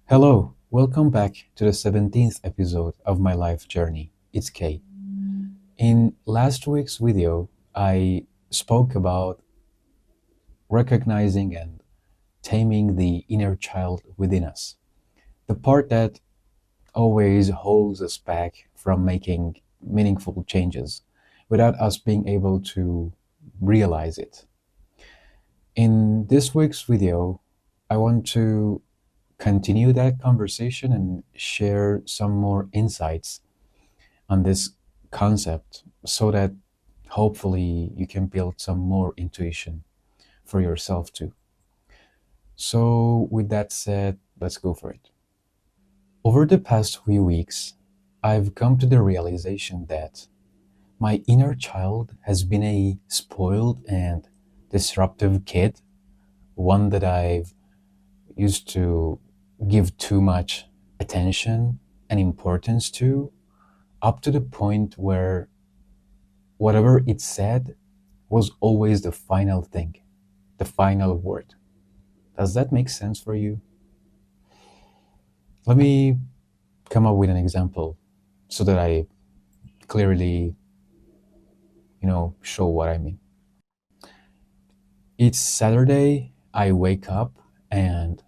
Hello, welcome back to the 17th episode of my life journey. It's Kate. In last week's video, I spoke about recognizing and taming the inner child within us, the part that always holds us back from making meaningful changes without us being able to realize it. In this week's video, I want to continue that conversation and share some more insights on this concept so that hopefully you can build some more intuition for yourself too. So, with that said, let's go for it. Over the past few weeks, I've come to the realization that my inner child has been a spoiled and disruptive kid, one that I've used to give too much attention and importance to, up to the point where whatever it said was always the final thing, the final word. Does that make sense for you? Let me come up with an example so that I clearly, show what I mean. Each Saturday, I wake up and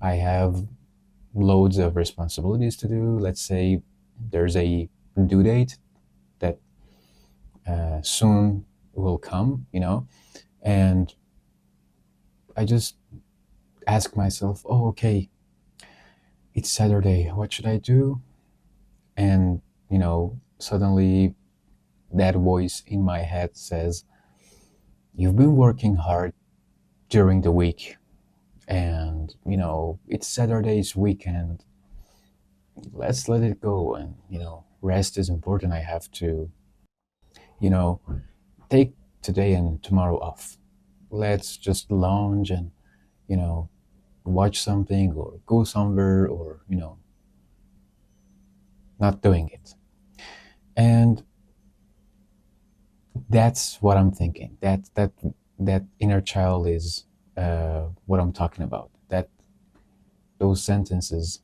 I have loads of responsibilities to do. Let's say there's a due date that soon will come, and I just ask myself, oh, okay, it's Saturday. What should I do? And, suddenly that voice in my head says, you've been working hard during the week and, it's Saturday's weekend. Let's let it go. And, rest is important. I have to, you know, take today and tomorrow off. Let's just lounge and, you know, watch something or go somewhere or, not doing it. And that's what I'm thinking. That inner child is what I'm talking about. That those sentences,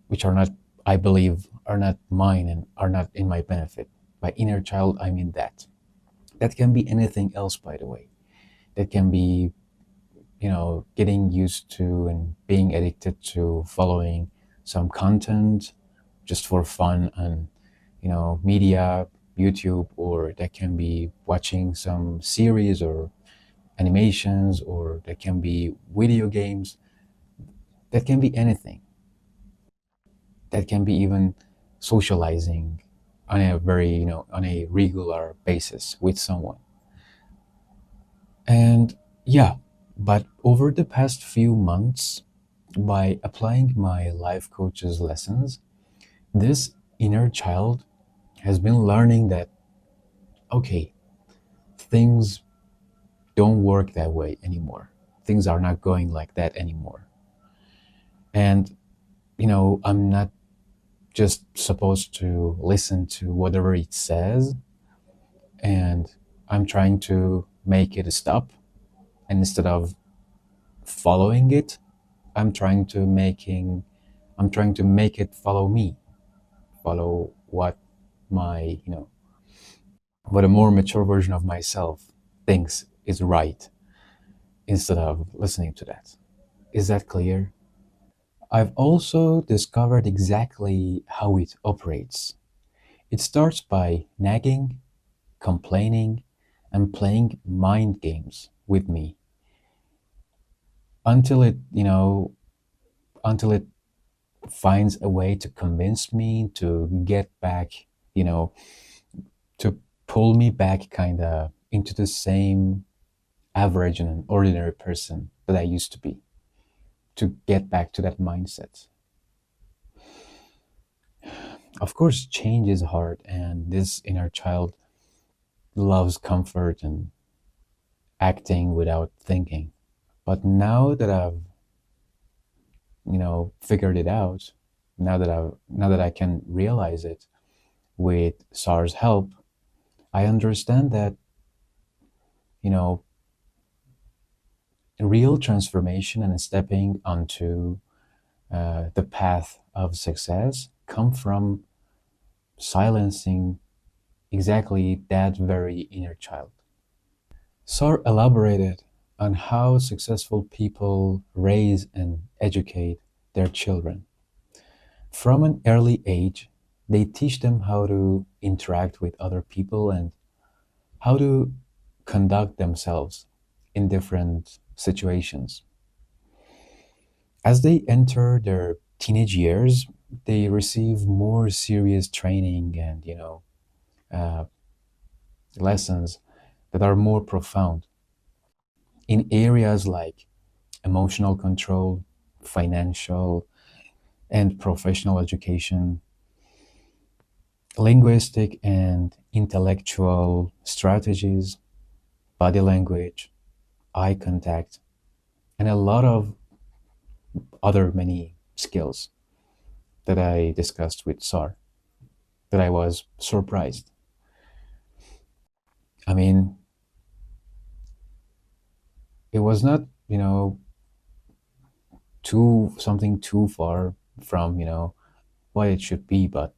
which are not, I believe, are not mine and are not in my benefit. By inner child, I mean that. That can be anything else, by the way. That can be, getting used to and being addicted to following some content just for fun and, media, YouTube, or that can be watching some series or animations, or that can be video games. That can be anything. That can be even socializing on a very, on a regular basis with someone. And yeah, but over the past few months, by applying my life coach's lessons, this inner child has been learning that, okay, things don't work that way anymore. Things are not going like that anymore. And, I'm not just supposed to listen to whatever it says, and I'm trying to make it stop. And instead of following it, I'm trying to making I'm trying to make it follow me, follow what my, what a more mature version of myself thinks is right instead of listening to that. Is that clear? I've also discovered exactly how it operates. It starts by nagging, complaining, and playing mind games with me until it finds a way to convince me to get back, you know, to pull me back kind of into the same average and an ordinary person that I used to be, to get back to that mindset. Of course, change is hard, and this inner child loves comfort and acting without thinking. But now that I've, figured it out, now that I can realize it with SAR's help, I understand that, you know, real transformation and stepping onto the path of success come from silencing exactly that very inner child. Sar elaborated on how successful people raise and educate their children. From an early age, they teach them how to interact with other people and how to conduct themselves in different situations. As they enter their teenage years, they receive more serious training and uh, lessons that are more profound in areas like emotional control, financial and professional education, linguistic and intellectual strategies, body language, eye contact, and a lot of other many skills that I discussed with SAR that I was surprised. I mean, it was not, too far from, what it should be, but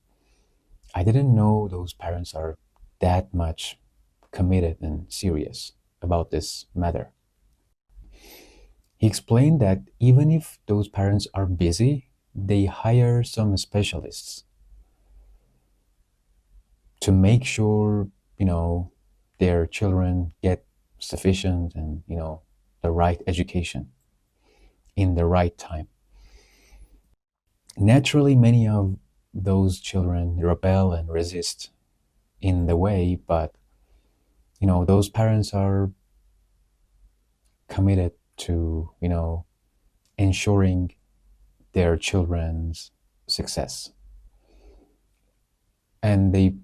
I didn't know those parents are that much committed and serious about this matter. He explained that even if those parents are busy, they hire some specialists to make sure, their children get sufficient and, the right education in the right time. Naturally, many of those children rebel and resist in the way, but, those parents are committed to, ensuring their children's success. And they,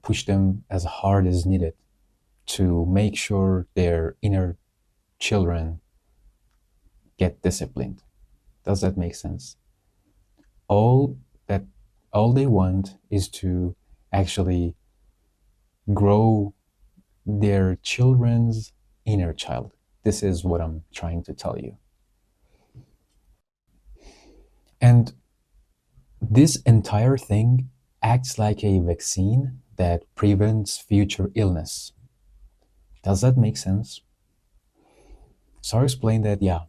push them as hard as needed to make sure their inner children get disciplined. Does that make sense? All that all they want is to actually grow their children's inner child. This is what I'm trying to tell you. And this entire thing acts like a vaccine that prevents future illness. Does that make sense? So I explained that, yeah,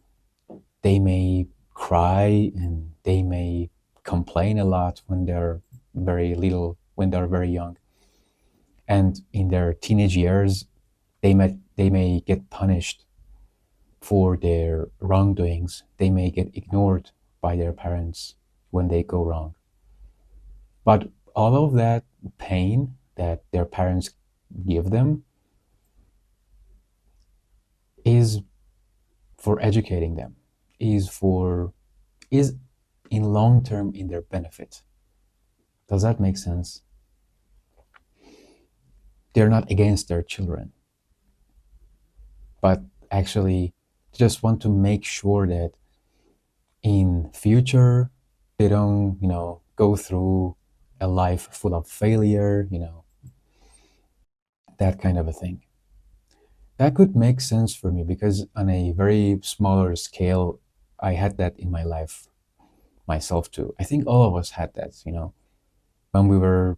they may cry and they may complain a lot when they're very little, when they're very young. And in their teenage years, they may get punished for their wrongdoings. They may get ignored by their parents when they go wrong. But all of that pain that their parents give them is for educating them, is for is in long term in their benefit. Does that make sense? They're not against their children, but actually just want to make sure that in future they don't, go through a life full of failure, that kind of a thing. That could make sense for me because on a very smaller scale, I had that in my life myself too. I think all of us had that, when we were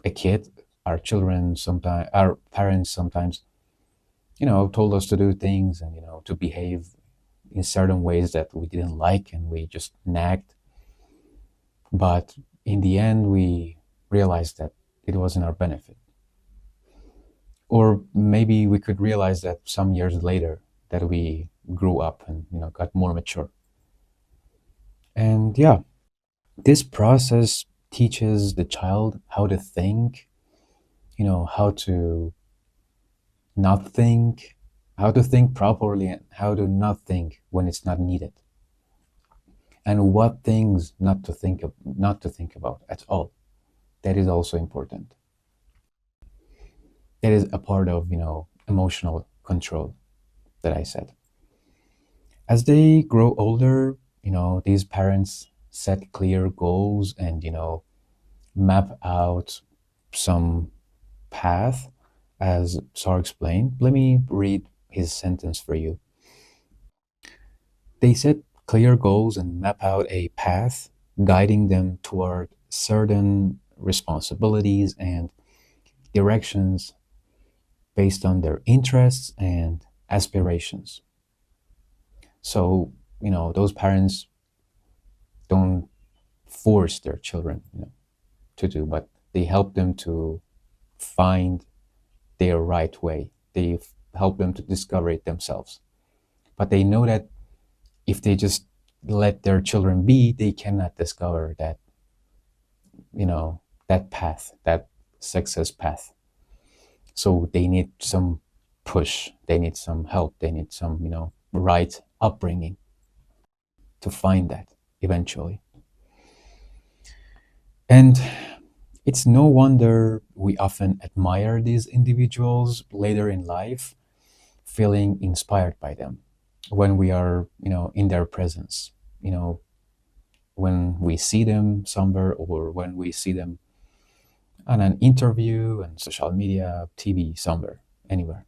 a kid, our parents sometimes, told us to do things and, to behave in certain ways that we didn't like and we just nagged. But in the end, we realized that it was in our benefit. Or maybe we could realize that some years later that we grew up and, got more mature. And yeah, this process teaches the child how to think, how to not think, how to think properly and how to not think when it's not needed. And what things not to think about at all. That is also important. That is a part of, emotional control that I said. As they grow older, these parents set clear goals and, map out some path, as Sar explained. Let me read his sentence for you. They set clear goals and map out a path, guiding them toward certain responsibilities and directions based on their interests and aspirations. So, those parents don't force their children, to do, but they help them to find their right way. They help them to discover it themselves. But they know that if they just let their children be, they cannot discover you know, that path, that success path. So they need some push, they need some help, they need some, right upbringing to find that eventually. And it's no wonder we often admire these individuals later in life, feeling inspired by them when we are, in their presence, you know, when we see them somewhere or when we see them on an interview and social media, TV, somewhere, anywhere.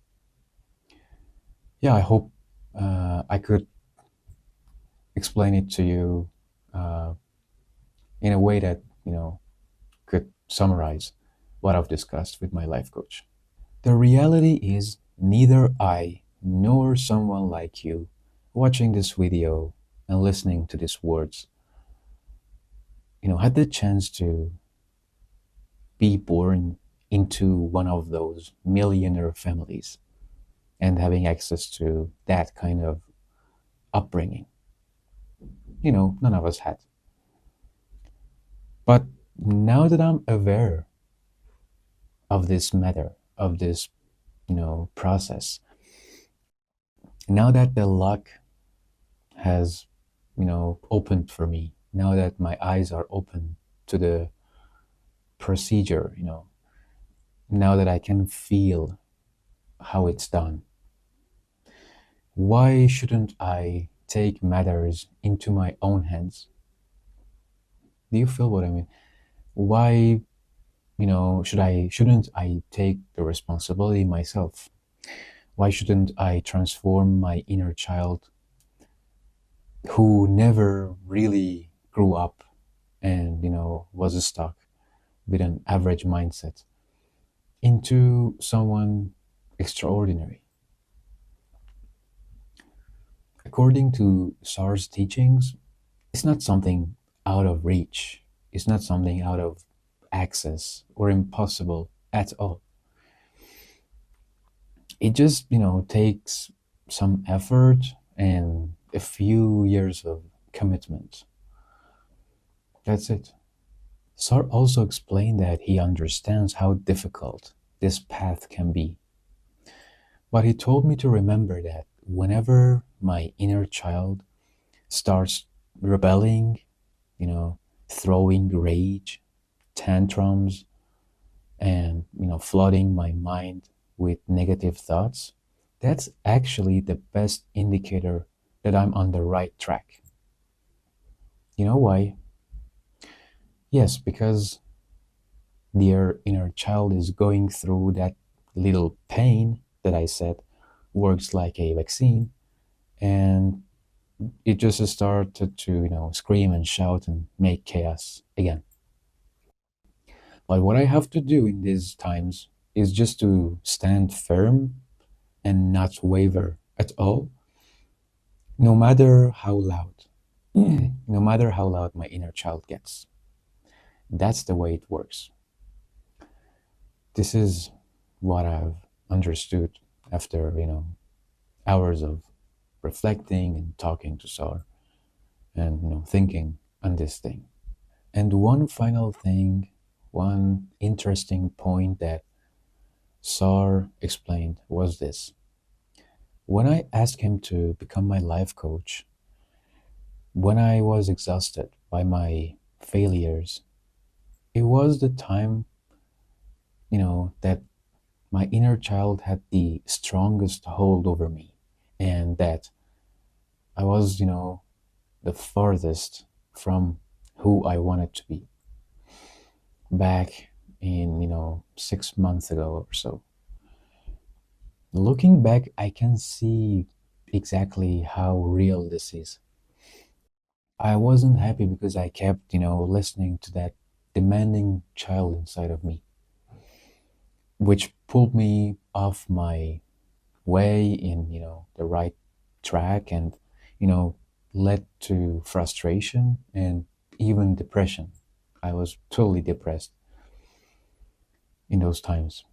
Yeah, I hope I could explain it to you uh, in a way that, could summarize what I've discussed with my life coach. The reality is, neither I nor someone like you watching this video and listening to these words, had the chance to be born into one of those millionaire families and having access to that kind of upbringing. None of us had. But now that I'm aware of this matter, of this, process, now that the luck has, opened for me, now that my eyes are open to the procedure, now that I can feel how it's done, why shouldn't I take matters into my own hands? Do you feel what I mean? Why, shouldn't I take the responsibility myself? Why shouldn't I transform my inner child who never really grew up and, was stuck with an average mindset into someone extraordinary? According to SAR's teachings, it's not something out of reach. It's not something out of access or impossible at all. It just, takes some effort and a few years of commitment. That's it. Sar also explained that he understands how difficult this path can be. But he told me to remember that whenever my inner child starts rebelling, throwing rage, tantrums, and, flooding my mind with negative thoughts, that's actually the best indicator that I'm on the right track. You know why? Yes, because their inner child is going through that little pain that I said works like a vaccine, and it just started to, scream and shout and make chaos again. But what I have to do in these times is just to stand firm and not waver at all, no matter how loud, no matter how loud my inner child gets. That's the way it works. This is what I've understood after, hours of reflecting and talking to Sar and, thinking on this thing. And one final thing, one interesting point that Sar explained was this. When I asked him to become my life coach, when I was exhausted by my failures, it was the time, that my inner child had the strongest hold over me, and that I was, the farthest from who I wanted to be back in, 6 months ago or so. Looking back, I can see exactly how real this is. I wasn't happy because I kept, listening to that demanding child inside of me, which pulled me off my way in, the right track and, you know, led to frustration and even depression. I was totally depressed in those times.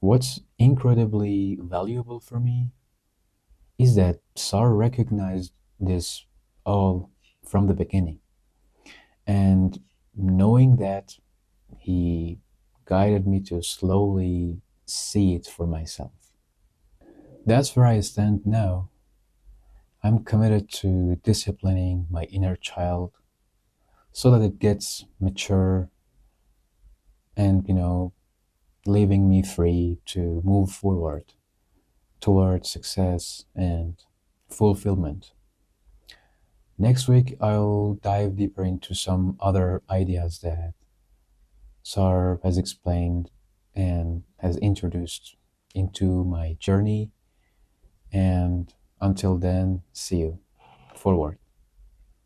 What's incredibly valuable for me is that Sar recognized this all from the beginning. And knowing that, he guided me to slowly see it for myself. That's where I stand now. I'm committed to disciplining my inner child so that it gets mature and, leaving me free to move forward towards success and fulfillment. Next week, I'll dive deeper into some other ideas that Sar has explained and has introduced into my journey. And until then, see you forward.